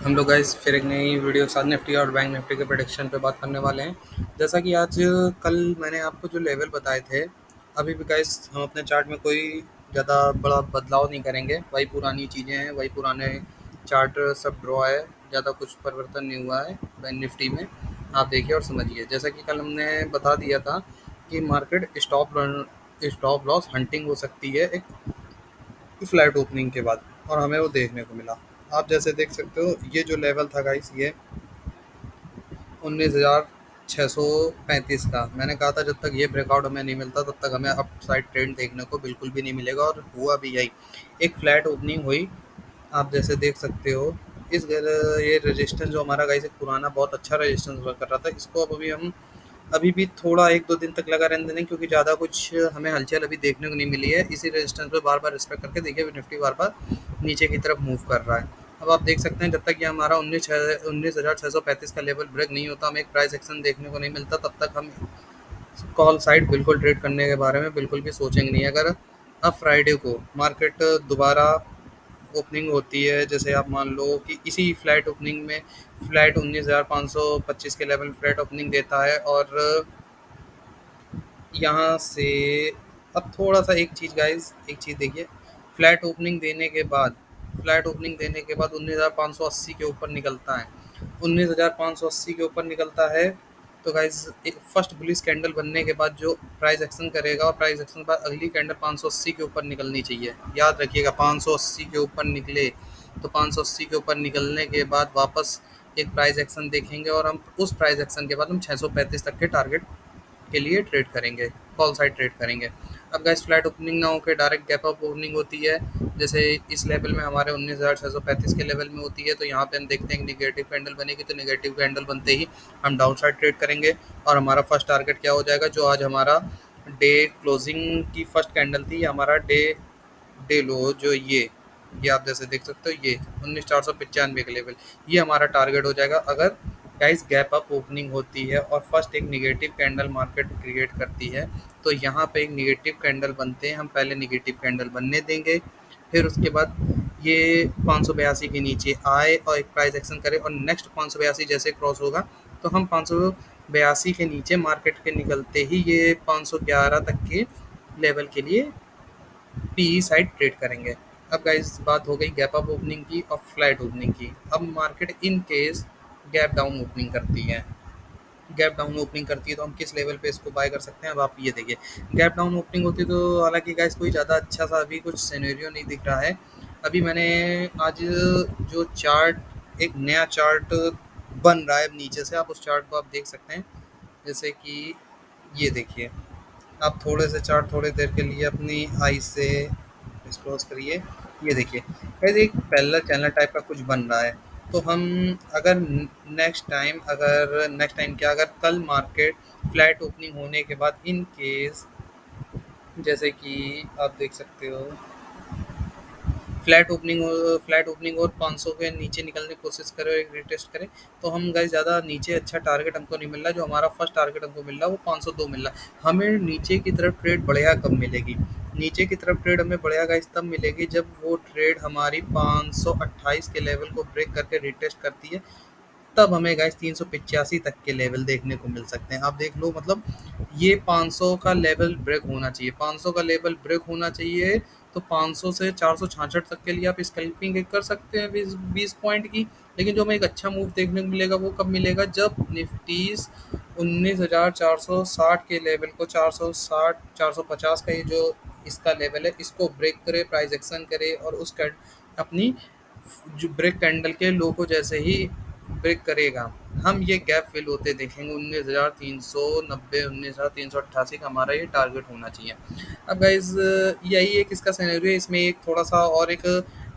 हम लोग गाइस फिर एक नई वीडियो के साथ निफ्टी और बैंक निफ्टी के प्रेडिक्शन पे बात करने वाले हैं। जैसा कि आज कल मैंने आपको जो लेवल बताए थे, अभी भी गाइस हम अपने चार्ट में कोई ज़्यादा बड़ा बदलाव नहीं करेंगे। वही पुरानी चीज़ें हैं, वही पुराने चार्ट सब ड्रॉ है, ज़्यादा कुछ परिवर्तन नहीं हुआ है बैंक निफ्टी में। आप देखिए और समझिए। जैसा कि कल हमने बता दिया था कि मार्केट स्टॉप लॉस हंटिंग हो सकती है एक फ्लैट ओपनिंग के बाद, और हमें वो देखने को मिला। आप जैसे देख सकते हो, ये जो लेवल था गाइस, ये 19,635 का। मैंने कहा था जब तक ये ब्रेकआउट हमें नहीं मिलता तब तक हमें अप साइड ट्रेंड देखने को बिल्कुल भी नहीं मिलेगा, और हुआ भी यही। एक फ्लैट ओपनिंग हुई, आप जैसे देख सकते हो। ये रेजिस्टेंस जो हमारा गाइस एक पुराना बहुत अच्छा रेजिस्टेंस वर्क कर रहा था, इसको अब अभी हम अभी भी थोड़ा 1-2 दिन तक लगा रहने देंगे, क्योंकि ज़्यादा कुछ हमें हलचल अभी देखने को नहीं मिली है। इसी रेजिस्टेंस पे बार-बार रिस्पेक्ट करके देखिए निफ्टी बार-बार नीचे की तरफ मूव कर रहा है। अब आप देख सकते हैं जब तक ये हमारा 19,635 का लेवल ब्रेक नहीं होता, हमें एक प्राइस एक्शन देखने को नहीं मिलता, तब तक हम कॉल साइड बिल्कुल ट्रेड करने के बारे में बिल्कुल भी सोचेंगे नहीं। अगर अब फ्राइडे को मार्केट दोबारा ओपनिंग होती है, जैसे आप मान लो कि इसी फ्लैट ओपनिंग में फ्लैट 19,525 के लेवल फ्लैट ओपनिंग देता है, और यहाँ से अब थोड़ा-सा एक चीज़ गाइज़, एक चीज़ देखिए। फ्लैट ओपनिंग देने के बाद 19,580 के ऊपर निकलता है। 19,580 के ऊपर निकलता है, तो गाइज़ एक फर्स्ट बुलिश कैंडल बनने के बाद जो प्राइस एक्शन करेगा, और प्राइस एक्शन के बाद अगली कैंडल 580 के ऊपर निकलनी चाहिए। याद रखिएगा, 580 के ऊपर निकले, तो 580 के ऊपर निकलने के बाद वापस एक प्राइस एक्शन देखेंगे, और हम उस प्राइस एक्शन के बाद हम 635 तक के टारगेट के लिए ट्रेड करेंगे, कॉल साइड ट्रेड करेंगे। अब गाइस फ्लैट ओपनिंग ना होकर डायरेक्ट गैप अप ओपनिंग होती है, जैसे इस लेवल में हमारे 19,635 के लेवल में होती है, तो यहाँ पे हम देखते हैं कि निगेटिव कैंडल बनेगी, तो निगेटिव कैंडल बनते ही हम डाउन साइड ट्रेड करेंगे। और हमारा फर्स्ट टारगेट क्या हो जाएगा, जो आज हमारा डे क्लोजिंग की फर्स्ट कैंडल थी, हमारा डे डे लो जो ये आप जैसे देख सकते हो, ये 19,495 का लेवल, ये हमारा टारगेट हो जाएगा। अगर गाइस गैप अप ओपनिंग होती है और फर्स्ट एक निगेटिव कैंडल मार्केट क्रिएट करती है, तो यहाँ पे एक निगेटिव कैंडल बनते हैं, हम पहले निगेटिव कैंडल बनने देंगे, फिर उसके बाद ये 582 के नीचे आए और एक प्राइस एक्शन करे, और नेक्स्ट 582 जैसे क्रॉस होगा, तो हम 582 के नीचे मार्केट के निकलते ही ये 511 तक के लेवल के लिए पीई साइड ट्रेड करेंगे। अब गाइस बात हो गई गैप अप ओपनिंग की और फ्लैट ओपनिंग की। अब market in case gap down opening करती है, गैप डाउन ओपनिंग करती है, तो हम किस लेवल पे इसको बाय कर सकते हैं। अब आप ये देखिए, गैप डाउन ओपनिंग होती है, तो हालांकि गाइस कोई ज़्यादा अच्छा सा अभी कुछ सिनेरियो नहीं दिख रहा है। अभी मैंने आज जो चार्ट, एक नया चार्ट बन रहा है नीचे से, आप उस चार्ट को आप देख सकते हैं। जैसे कि ये देखिए, आप थोड़े से चार्ट थोड़ी देर के लिए अपनी आई से क्लोज करिए। ये देखिए गाइस, एक पैरेलल चैनल टाइप का कुछ बन रहा है। तो हम अगर नेक्स्ट टाइम क्या, अगर कल मार्केट फ्लैट ओपनिंग होने के बाद इन केस, जैसे कि आप देख सकते हो, फ्लैट ओपनिंग और 500 के नीचे निकलने की कोशिश करें, एक रिटेस्ट करें, तो हम गाइस ज़्यादा नीचे अच्छा टारगेट हमको नहीं मिल रहा। जो हमारा फर्स्ट टारगेट हमको मिल रहा है वो 502 मिल रहा है। हमें नीचे की तरफ ट्रेड बढ़िया कब मिलेगी, नीचे की तरफ ट्रेड हमें बढ़िया गाइस तब मिलेगी जब वो ट्रेड हमारी 528 के लेवल को ब्रेक करके रिटेस्ट करती है, तब हमें गाइस 385 तक के लेवल देखने को मिल सकते हैं। आप देख लो, मतलब ये 500 का लेवल ब्रेक होना चाहिए, 500 का लेवल ब्रेक होना चाहिए, तो 500 से 466 तक के लिए आप स्कैल्पिंग कर सकते हैं 20 पॉइंट की। लेकिन जो हमें एक अच्छा मूव देखने को मिलेगा वो कब मिलेगा, जब निफ्टीज 19,460 के लेवल को 460 450 का ये जो इसका लेवल है, इसको ब्रेक करे, प्राइस एक्शन करे, और उस अपनी जो ब्रेक कैंडल के लो को जैसे ही ब्रेक करेगा, हम ये गैप फिल होते देखेंगे। 19,390 19,388 का हमारा ये टारगेट होना चाहिए। अब गाइज यही एक इसका सिनेरियो है। इसमें एक थोड़ा सा और एक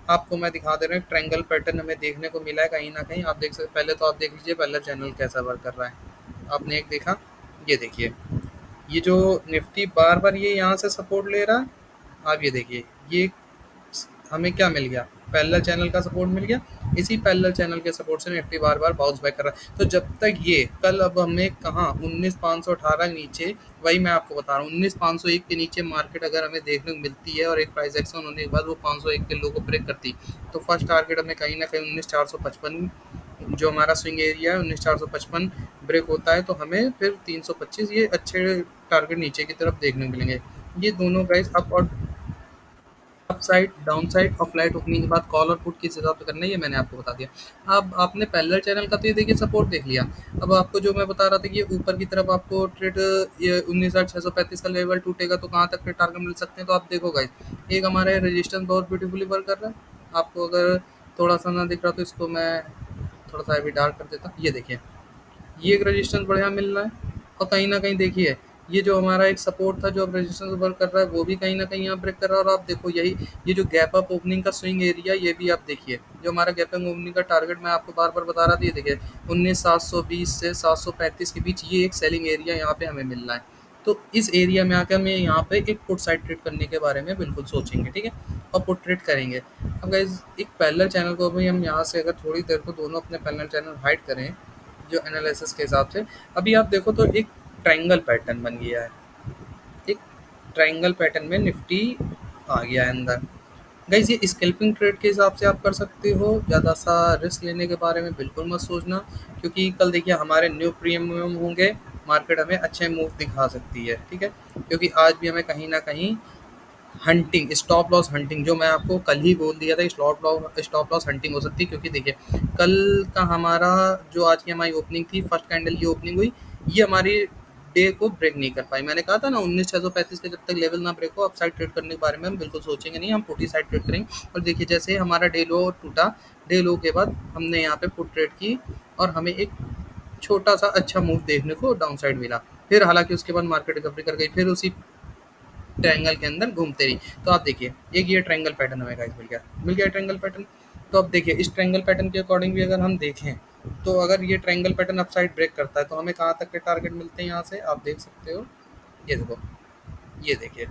आपको मैं दिखा दे रहा हूँ, ट्रायंगल पैटर्न हमें देखने को मिला है कहीं ना कहीं। आप देख सकते, पहले तो आप देख लीजिए पहला चैनल कैसा वर्क कर रहा है। आपने एक देखा, ये देखिए, ये जो निफ्टी बार बार ये यहाँ से सपोर्ट ले रहा है, आप ये देखिए, ये हमें क्या मिल गया, पैरेलल चैनल का सपोर्ट मिल गया। इसी पैरेलल चैनल के सपोर्ट से निफ्टी बार-बार बाउंस बैक कर रहा है। तो जब तक ये कल अब हमें कहाँ 19,518 नीचे, वही मैं आपको बता रहा हूँ 19,501 के नीचे मार्केट अगर हमें देखने को मिलती है और एक प्राइस एक्शन होने के बाद वो 501 के लो को ब्रेक करती, तो फर्स्ट टारगेट हमें कहीं न कहीं 19,455 जो हमारा स्विंग एरिया है 19,455 ब्रेक होता है, तो हमें फिर 325 ये अच्छे टारगेट नीचे की तरफ देखने को मिलेंगे। ये दोनों गाइस अप और अप साइड, डाउन साइड और फ्लैट ओपनिंग के बाद कॉल और पुट किस हिसाब से करना है ये मैंने आपको बता दिया। अब आपने पैरेलल चैनल का तो ये देखिए सपोर्ट देख लिया। अब आपको जो मैं बता रहा था कि ये ऊपर की तरफ आपको ट्रेड ये 19,635 का लेवल टूटेगा तो कहाँ तक के टारगेट मिल सकते हैं, तो आप देखो गाइस एक हमारा रेजिस्टेंस बहुत ब्यूटीफुली वर्क कर रहा है। आपको अगर थोड़ा-सा ना दिख रहा तो इसको मैं थोड़ा-सा अभी डार्क कर देता हूँ। ये देखिए ये एक रेजिस्टेंस बढ़िया मिल रहा है और कहीं न कहीं देखिए ये जो हमारा एक सपोर्ट था जो अब रेजिस्टेंस वर्क कर रहा है वो भी कहीं न कहीं यहाँ ब्रेक कर रहा है और आप देखो यही ये जो गैप अप ओपनिंग का स्विंग एरिया ये भी आप देखिए जो हमारा गैप अप ओपनिंग का टारगेट मैं आपको बार-बार बता रहा था ये देखिए 19,720 से 735 के बीच ये एक सेलिंग एरिया यहाँ पे हमें मिल रहा है। तो इस एरिया में आकर हमें यहाँ पे एक पुट साइड ट्रेड करने के बारे में बिल्कुल सोचेंगे, ठीक है? और पुट ट्रेड करेंगे। अब गाइज़ एक पैरेलल चैनल को भी हम यहाँ से अगर थोड़ी देर को दोनों अपने पैरेलल चैनल हाइड करें जो एनालिसिस के हिसाब से, अभी आप देखो तो एक ट्रायंगल पैटर्न बन गया है। एक ट्रायंगल पैटर्न में निफ्टी आ गया है अंदर। गाइस ये स्कैल्पिंग ट्रेड के हिसाब से आप कर सकते हो, ज़्यादा सा रिस्क लेने के बारे में बिल्कुल मत सोचना, क्योंकि कल देखिए हमारे न्यू प्रीमियम होंगे, मार्केट हमें अच्छे मूव दिखा सकती है, ठीक है? क्योंकि आज भी हमें कहीं न कहीं हंटिंग, स्टॉप लॉस हंटिंग जो मैं आपको कल ही बोल दिया था, स्टॉप लॉस हंटिंग हो सकती है, क्योंकि देखिए कल का हमारा जो आज की हमारी ओपनिंग थी, फर्स्ट कैंडल ये ओपनिंग हुई, ये हमारी डे को ब्रेक नहीं कर पाई। मैंने कहा था ना 19,635 के जब तक लेवल ना ब्रेक हो अपसाइड ट्रेड करने के बारे में हम बिल्कुल सोचेंगे नहीं, हम पुट ही साइड ट्रेड करेंगे। और देखिए जैसे हमारा डे लो टूटा, डे लो के बाद हमने यहाँ पे पुट ट्रेड की और हमें एक छोटा सा अच्छा मूव देखने को डाउन साइड मिला। फिर हालांकि उसके बाद मार्केट रिकवरी कर गई, फिर उसी ट्रायंगल के अंदर घूमते रही। तो आप देखिए एक ये ट्रायंगल पैटर्न हमें गाइस मिल गया ट्रायंगल पैटर्न। तो अब देखिए इस ट्रायंगल पैटर्न के अकॉर्डिंग भी अगर हम देखें तो अगर ये ट्रायंगल पैटर्न अपसाइड ब्रेक करता है तो हमें कहाँ तक के टारगेट मिलते हैं यहाँ से आप देख सकते हो। ये देखो, ये देखिए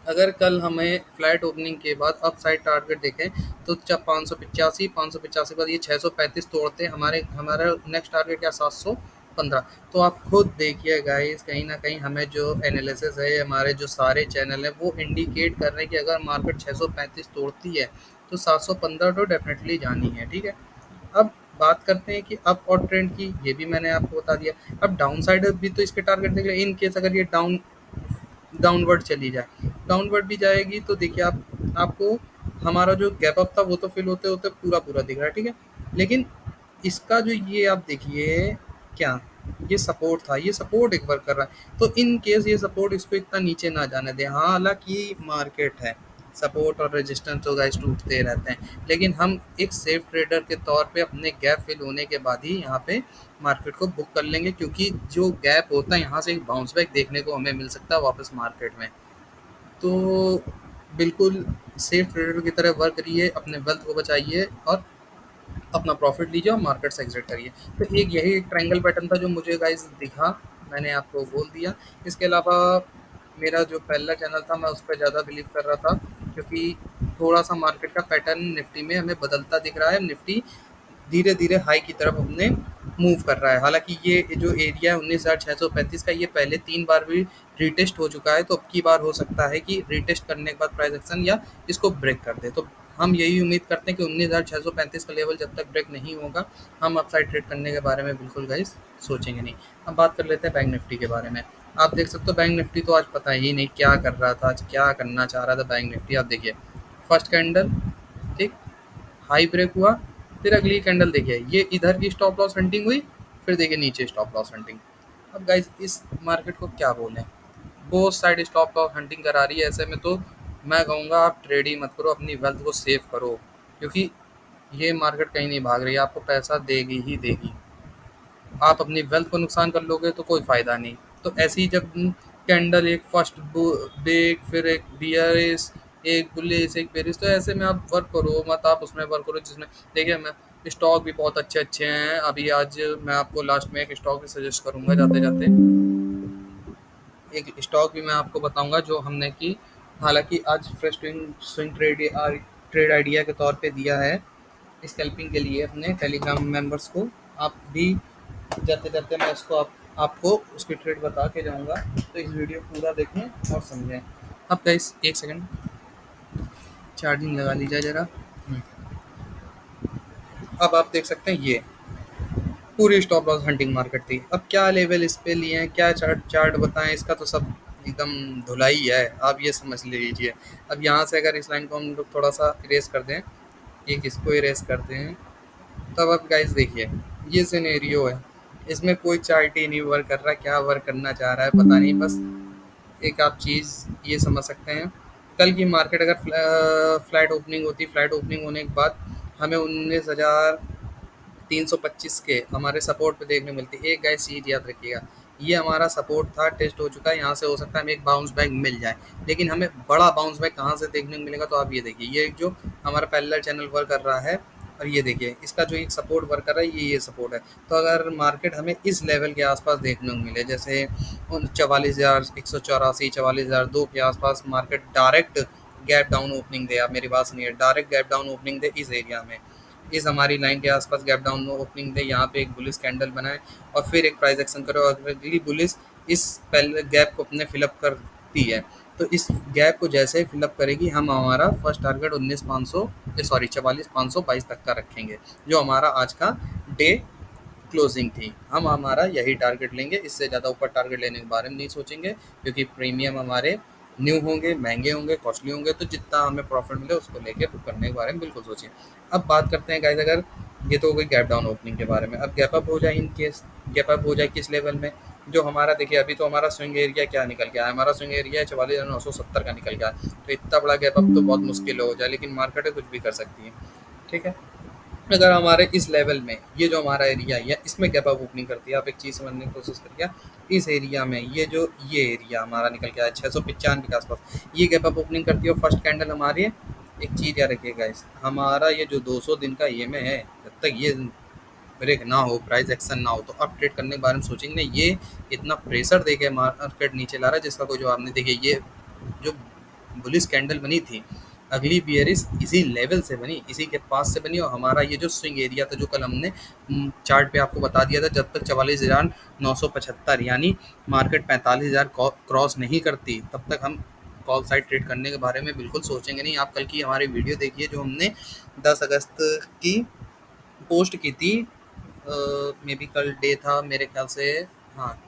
अगर कल हमें फ्लैट ओपनिंग के बाद अप साइड टारगेट देखें तो 585 बाद ये 635 तोड़ते हमारे हमारा नेक्स्ट टारगेट क्या 715। तो आप खुद देखिए गाइस कहीं ना कहीं हमें जो एनालिसिस है हमारे जो सारे चैनल हैं वो इंडिकेट कर रहे हैं कि अगर मार्केट 635 तोड़ती है तो 715 तो डेफिनेटली जानी है, ठीक है? अब बात करते हैं कि अप और ट्रेंड की, ये भी मैंने आपको बता दिया। अब डाउन साइड भी तो इसके टारगेट देख लें, इन केस अगर ये डाउनवर्ड चली जाए, डाउनवर्ड भी जाएगी तो देखिए आप आपको हमारा जो गैप अप था वो तो फिल होते होते पूरा दिख रहा है, ठीक है? लेकिन इसका जो ये आप देखिए क्या ये सपोर्ट था, ये सपोर्ट एक बार कर रहा है, तो इन केस ये सपोर्ट इसको इतना नीचे ना जाने दे। हाँ हालांकि मार्केट है, सपोर्ट और रेजिस्टेंस तो गाइस टूटते रहते हैं, लेकिन हम एक सेफ ट्रेडर के तौर पे अपने गैप फिल होने के बाद ही यहाँ पे मार्केट को बुक कर लेंगे, क्योंकि जो गैप होता है यहाँ से एक बाउंस बैक देखने को हमें मिल सकता है वापस मार्केट में। तो बिल्कुल सेफ ट्रेडर की तरह वर्क करिए, अपने वेल्थ को बचाइए और अपना प्रॉफिट लीजिए और मार्केट से एग्जिट करिए। तो एक यही एक ट्रायंगल पैटर्न था जो मुझे गाइस दिखा, मैंने आपको बोल दिया। इसके अलावा मेरा जो पहला चैनल था मैं उस पर ज़्यादा बिलीव कर रहा था, क्योंकि थोड़ा सा मार्केट का पैटर्न निफ्टी में हमें बदलता दिख रहा है। निफ्टी धीरे धीरे हाई की तरफ अपने मूव कर रहा है। हालांकि ये जो एरिया है 19,635 का ये पहले 3 बार भी रीटेस्ट हो चुका है, तो अब की बार हो सकता है कि रीटेस्ट करने के बाद प्राइस एक्शन या इसको ब्रेक कर दे। तो हम यही उम्मीद करते हैं कि 19,635 का लेवल जब तक ब्रेक नहीं होगा हम अपसाइड ट्रेड करने के बारे में बिल्कुल गाइस सोचेंगे नहीं। अब बात कर लेते हैं बैंक निफ्टी के बारे में। आप देख सकते हो बैंक निफ्टी तो आज पता ही नहीं क्या कर रहा था, आज क्या करना चाह रहा था बैंक निफ्टी। आप देखिए फर्स्ट कैंडल, ठीक, हाई ब्रेक हुआ, फिर अगली कैंडल देखिए ये इधर की स्टॉप लॉस हंटिंग हुई, फिर देखिए नीचे स्टॉप लॉस हंटिंग। अब गाइस इस मार्केट को क्या बोलें, both side stop loss hunting करा रही है। ऐसे में तो मैं कहूँगा आप ट्रेड ही मत करो, अपनी वेल्थ को सेव करो, क्योंकि ये मार्केट कहीं नहीं भाग रही है, आपको पैसा देगी ही देगी। आप अपनी वेल्थ को नुकसान कर लोगे तो कोई फ़ायदा नहीं। तो ऐसे ही जब कैंडल एक फर्स्ट ब्रेक फिर एक बियरिश, एक बुलिश, एक बेरिश, तो ऐसे में आप वर्क करो मत, आप उसमें वर्क करो जिसमें देखिए मैं स्टॉक भी बहुत अच्छे अच्छे हैं। अभी आज मैं आपको लास्ट में एक स्टॉक भी सजेस्ट करूंगा जाते जाते, एक स्टॉक भी मैं आपको बताऊंगा जो हमने की, हालांकि आज फ्रेश स्विंग ट्रेड आइडिया के तौर पे दिया है। स्कैल्पिंग के लिए अपने टेलीग्राम मेंबर्स को। आप भी जाते जाते मैं इसको आपको उसकी ट्रेड बता के जाऊंगा, तो इस वीडियो पूरा देखें और समझें। अब गाइस एक सेकंड चार्जिंग लगा लीजिए ज़रा। अब आप देख सकते हैं ये पूरी स्टॉप लॉस हंटिंग मार्केट थी। अब क्या लेवल इस पे लिए हैं, क्या चार्ट चार्ट बताएं, इसका तो सब एकदम धुलाई है, आप ये समझ लीजिए। अब यहाँ से अगर इस लाइन को हम लोग थोड़ा सा इरेज कर दें, एक इसको इरेज करते हैं, तब अब गाइस देखिए ये सिनेरियो है, इसमें कोई चार्ट ही नहीं वर्क कर रहा, क्या वर्क करना चाह रहा है पता नहीं। बस एक आप चीज़ ये समझ सकते हैं, कल की मार्केट अगर फ्लैट ओपनिंग होती, फ्लैट ओपनिंग होने के बाद हमें 19,325 के हमारे सपोर्ट पे देखने मिलती है। एक गाइस चीज़ याद रखिएगा, ये हमारा सपोर्ट था, टेस्ट हो चुका है, यहाँ से हो सकता है हमें एक बाउंस बैक मिल जाए, लेकिन हमें बड़ा बाउंस बैक कहाँ से देखने को मिलेगा, तो आप ये देखिए ये जो हमारा पैरेलल चैनल वर्क कर रहा है, और ये देखिए इसका जो एक सपोर्ट वर्क कर रहा है ये सपोर्ट है। तो अगर मार्केट हमें इस लेवल के आसपास देखने को मिले, जैसे 44,184 44,002 के आसपास market direct gap down opening दे, आप मेरी बात सुनिए, डायरेक्ट गैप डाउन ओपनिंग दे इस एरिया में, इस हमारी लाइन के आसपास गैप डाउन ओपनिंग दे, यहाँ पे एक बुलिश कैंडल बनाए और फिर एक प्राइस एक्शन करो, और अगली बुलिश इस पहले गैप को अपने फिलअप करती है, तो इस गैप को जैसे ही फिलअप करेगी हम हमारा फर्स्ट टारगेट 19,500 सॉरी 44,522 तक का रखेंगे, जो हमारा आज का डे क्लोजिंग थी। हम हमारा यही टारगेट लेंगे, इससे ज़्यादा ऊपर टारगेट लेने के बारे में नहीं सोचेंगे, क्योंकि प्रीमियम हमारे न्यू होंगे, महंगे होंगे, कॉस्टली होंगे, तो जितना हमें प्रॉफिट मिले उसको लेके बुक करने के बारे में बिल्कुल सोचिए। अब बात करते हैं गाइस, अगर ये तो हो गई गैप डाउन ओपनिंग के बारे में, अब गैप अप हो जाए, इन केस गैप अप हो जाए किस लेवल में, जो हमारा देखिए अभी तो हमारा स्विंग एरिया क्या निकल गया है, हमारा स्विंग एरिया 44,970 का निकल गया है, तो इतना बड़ा गैप अप तो बहुत मुश्किल हो जाए, लेकिन मार्केट है कुछ भी कर सकती है, ठीक है। अगर हमारे इस लेवल में ये जो हमारा एरिया है इसमें गैप अप ओपनिंग करती है, आप एक चीज़ समझने की कोशिश करिए, इस एरिया में ये एरिया हमारा निकल गया है 695 के आसपास, ये गैप अप ओपनिंग करती है और फर्स्ट कैंडल हमारी एक चीज़ याद रखिएगा, इस हमारा ये जो 200 दिन का ईएमए है, जब तक ये ब्रेक ना हो, प्राइस एक्शन ना हो, तो अब ट्रेड करने के बारे में सोचेंगे नहीं। ये इतना प्रेशर देके मार्केट नीचे ला रहा है जिसका कोई जवाब नहीं। देखिए ये जो बुलिश कैंडल बनी थी, अगली बियरिश इसी लेवल से बनी, इसी के पास से बनी, और हमारा ये जो स्विंग एरिया था जो कल हमने चार्ट पे आपको बता दिया था, जब तक 44,975 यानी मार्केट 45,000 क्रॉस नहीं करती तब तक हम कॉल साइड ट्रेड करने के बारे में बिल्कुल सोचेंगे नहीं। आप कल की हमारी वीडियो देखिए जो हमने 10 अगस्त की पोस्ट की थी, मे बी कल डे था मेरे ख्याल से, हाँ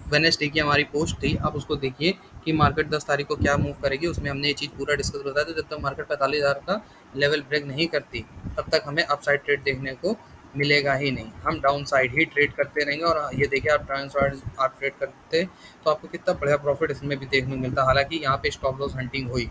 वेडनेसडे की हमारी पोस्ट थी, आप उसको देखिए कि मार्केट 10 तारीख को क्या मूव करेगी, उसमें हमने ये चीज़ पूरा डिस्कस बताया था, जब तक मार्केट 45,000 का लेवल ब्रेक नहीं करती तब तक हमें अपसाइड ट्रेड देखने को मिलेगा ही नहीं, हम डाउन साइड ही ट्रेड करते रहेंगे। और ये देखिए आप डाउन साइड आप ट्रेड करते तो आपको कितना बढ़िया प्रॉफिट इसमें भी देखने को मिलता, हालांकि यहाँ पे स्टॉप लॉस हंटिंग हुई,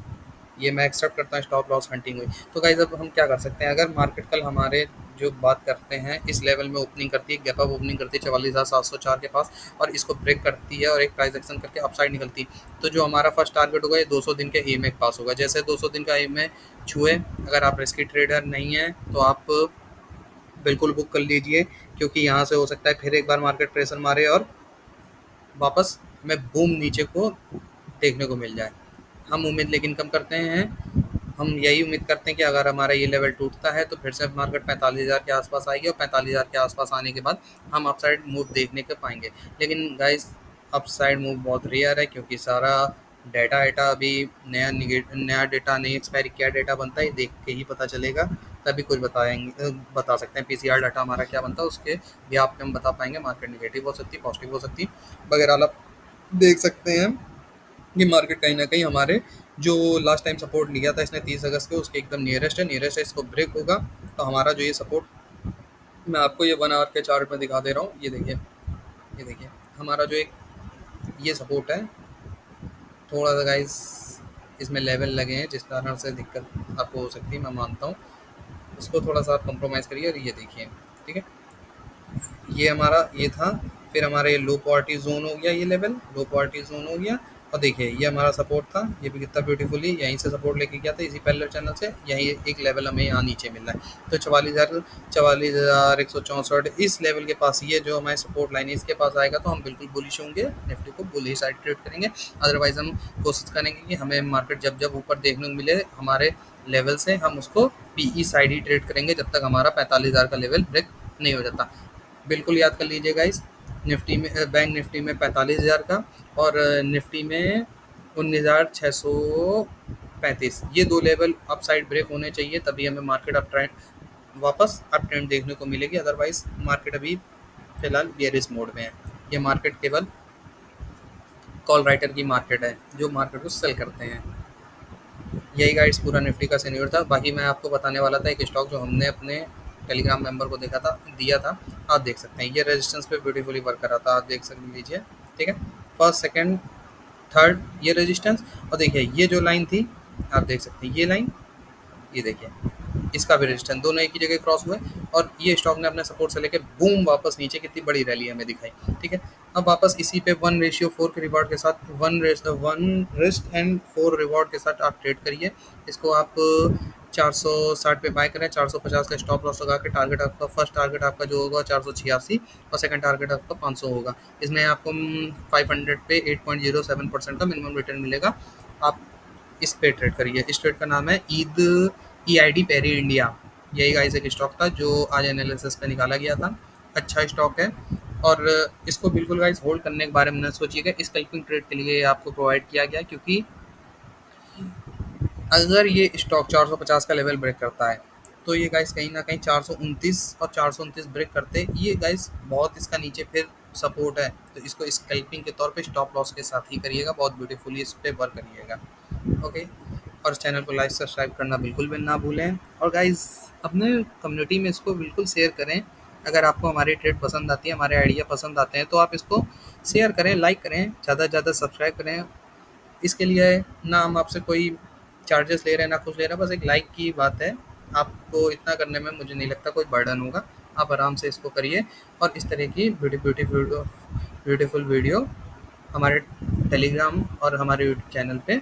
ये मैं एक्सेप्ट करता हूँ, स्टॉप लॉस हंटिंग हुई। तो गाइस अब हम क्या कर सकते हैं, अगर मार्केट कल हमारे जो बात करते हैं इस लेवल में ओपनिंग करती है, गैप अप ओपनिंग करती है 44,704 के पास, और इसको ब्रेक करती है और एक प्राइस एक्शन करके अपसाइड निकलती, तो जो हमारा फर्स्ट टारगेट होगा ये 200 दिन के ईएमए पास होगा। जैसे 200 दिन का ईएमए छुए, अगर आप रिस्की ट्रेडर नहीं हैं तो आप बिल्कुल बुक कर लीजिए, क्योंकि यहाँ से हो सकता है फिर एक बार मार्केट प्रेशर मारे और वापस हमें बूम नीचे को देखने को मिल जाए। हम उम्मीद लेकिन कम करते हैं, हम यही उम्मीद करते हैं कि अगर हमारा ये लेवल टूटता है तो फिर से मार्केट 45,000 के आसपास आएगी, और 45,000 के आसपास आने के बाद हम अपसाइड मूव देखने को पाएंगे। लेकिन गाइस अपसाइड मूव बहुत रेयर है, क्योंकि सारा डाटा अभी नया डेटा, नई एक्सपायरी क्या डेटा बनता है देख के ही पता चलेगा, तभी कुछ बता सकते हैं। पीसीआर डाटा हमारा क्या बनता है उसके भी आपको हम बता पाएंगे, मार्केट निगेटिव हो सकती है, पॉजिटिव हो सकती है वगैरह। आप देख सकते हैं कि मार्केट कहीं ना कहीं हमारे जो लास्ट टाइम सपोर्ट लिया था इसने 30 अगस्त को, उसके एकदम नियरेस्ट है, इसको ब्रेक होगा तो हमारा जो ये सपोर्ट मैं आपको ये 1 आवर के चार्ट में दिखा दे रहा हूँ, ये देखिए हमारा जो एक ये सपोर्ट है, थोड़ा सा गाइस इसमें लेवल लगे हैं जिस कारण से दिक्कत आपको हो सकती है, मैं मानता हूँ, उसको थोड़ा सा आप कंप्रोमाइज़ करिए। और ये देखिए ठीक है, ये हमारा ये था, फिर हमारा ये लो पॉवर्टी जोन हो गया, ये लेवल लो पॉवर्टी जोन हो गया, और देखिए ये हमारा सपोर्ट था, ये भी कितना ब्यूटीफुली यहीं से सपोर्ट लेके गया था, इसी पैरेलल चैनल से यहीं एक लेवल हमें यहाँ नीचे मिल रहा है। तो 44,164 इस लेवल के पास ये जो हमारे सपोर्ट लाइन है इसके पास आएगा तो हम बिल्कुल बुलिश होंगे, निफ्टी को बुलिश साइड ट्रेड करेंगे। अदरवाइज हम कोशिश करेंगे कि हमें मार्केट जब जब ऊपर देखने को मिले हमारे लेवल से हम उसको पीई साइड ही ट्रेड करेंगे जब तक हमारा 45,000 का लेवल ब्रेक नहीं हो जाता। बिल्कुल याद कर लीजिए गाइस, निफ्टी में बैंक निफ्टी में 45,000 का और निफ्टी में 19,635, ये 2 लेवल अप साइड ब्रेक होने चाहिए, तभी हमें मार्केट अप ट्रेंड वापस अप ट्रेंड देखने को मिलेगी। अदरवाइज मार्केट अभी फिलहाल बेयरिश मोड में है। ये मार्केट केवल कॉल राइटर की मार्केट है जो मार्केट को सेल करते हैं। यही गाइड्स पूरा निफ्टी का सीनियर था। बाकी मैं आपको बताने वाला था एक स्टॉक जो हमने अपने टेलीग्राम मेंबर को देखा था, दिया था, आप देख सकते हैं। ये रेजिस्टेंस पे ब्यूटीफुली वर्क कर रहा था, आप देख सकते लीजिए, ठीक है। फर्स्ट सेकंड थर्ड ये रेजिस्टेंस, और देखिए ये जो लाइन थी आप देख सकते हैं, ये लाइन, ये देखिए इसका भी रेजिस्टेंस, दोनों एक ही जगह क्रॉस हुए और ये स्टॉक ने अपने सपोर्ट से लेके बूम वापस नीचे कितनी बड़ी रैली हमें दिखाई, ठीक है। अब वापस इसी पे 1:4 के रिवॉर्ड के साथ, 1 रिस्क एंड 4 रिवॉर्ड के साथ आप ट्रेड करिए। इसको आप 460 पे बाय करें, 450 का स्टॉप लॉस लगा के। टारगेट आपका, फर्स्ट टारगेट आपका जो होगा 486 और सेकंड टारगेट आपका 500 होगा। इसमें आपको 500 पे 8.07% का मिनिमम रिटर्न मिलेगा। आप इस पे ट्रेड करिए। इस ट्रेड का नाम है ईद EID पेरी इंडिया। यही गाइस एक स्टॉक था जो आज एनालिसिस पे निकाला गया था। अच्छा स्टॉक है और इसको बिल्कुल गाइस होल्ड करने के बारे में न सोचिएगा। इस स्कैल्पिंग ट्रेड के लिए आपको प्रोवाइड किया गया, क्योंकि अगर ये स्टॉक 450 का लेवल ब्रेक करता है तो ये गाइस कहीं ना कहीं 429 और 429 ब्रेक करते, ये गाइस बहुत इसका नीचे फिर सपोर्ट है। तो इसको स्कैल्पिंग के तौर पे स्टॉप लॉस के साथ ही करिएगा, बहुत ब्यूटीफुली इस पे वर्क करिएगा, ओके। और चैनल को लाइक सब्सक्राइब करना बिल्कुल भी ना भूलें। और गाइस अपने कम्युनिटी में इसको बिल्कुल शेयर करें। अगर आपको हमारी ट्रेड पसंद आती है, हमारे आइडिया पसंद आते हैं, तो आप इसको शेयर करें, लाइक करें, ज़्यादा से ज़्यादा सब्सक्राइब करें। इसके लिए ना हम आपसे कोई चार्जेस ले रहे हैं ना कुछ ले रहे हैं, बस एक लाइक की बात है। आपको इतना करने में मुझे नहीं लगता कोई बर्डन होगा। आप आराम से इसको करिए और इस तरह की ब्यूटीफुल वीडियो हमारे टेलीग्राम और हमारे यूट्यूब चैनल पे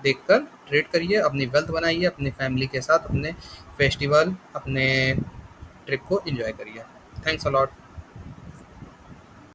देखकर ट्रेड करिए, अपनी वेल्थ बनाइए, अपनी फैमिली के साथ अपने फेस्टिवल, अपने ट्रिप को एंजॉय करिए। Thanks a lot.